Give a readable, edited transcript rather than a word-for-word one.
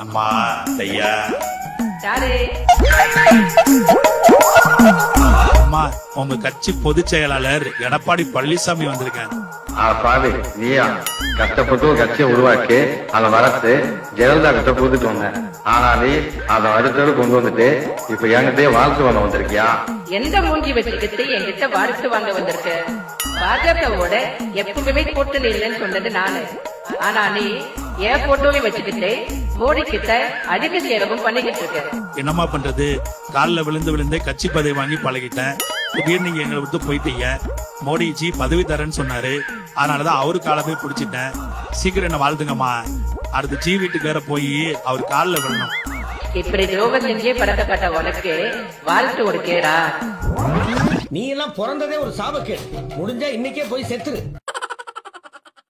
அம்மா ஐயா அம்மா, உங்க கட்சி பொதுச் செயலாளர் எடப்பாடி பழனிசாமி வந்திருக்கேன். பாவி நீயா கஷ்டப்பட்டு ஒரு கட்சியை உருவாக்கி அதை வளர்த்து ஜெயலலிதா கிட்ட கொடுத்துட்டு வந்தேன். ஆனா நீ அதை அடுத்தோடு கொண்டு வந்துட்டு இப்ப என்கிட்டயே வாழ்த்து வாங்க வந்திருக்கியா? எந்த மூஞ்சி வச்சுக்கிட்டு என்கிட்ட வாழ்த்து வாங்க வந்திருக்க? பாஜகவோட எப்பவுமே கூட்டணி இல்லைன்னு சொன்னது நானு. ஆனா நீ என் போட்டோவை வச்சுக்கிட்டு மோடி கிட்ட அதிக சேரவும் பண்ணிக்கிட்டு இருக்க. என்னம்மா பண்றது, காலில் விழுந்து விழுந்தே கட்சி பதவி வாங்கி பழகிட்டேன். திடீர்னு நீங்க எங்களை விட்டு போயிட்டீங்க. மோடிஜி பதவி தரேன்னு சொன்னாரு, அதனாலதான் அவரு காலமே பிடிச்சிட்டேன். சீக்கிரம் என்ன வாழ்த்துங்கம்மா. அடுத்து ஜி வீட்டுக்கு வேற போய் அவர் காலில் விழணும். இப்படி துரோகம் செஞ்சே பறக்கப்பட்ட உனக்கு வாழ்த்து ஒரு கேடா? நீ எல்லாம் பிறந்ததே ஒரு சாபக்கேடு. முடிஞ்சா இன்னைக்கே போய் செத்துரு.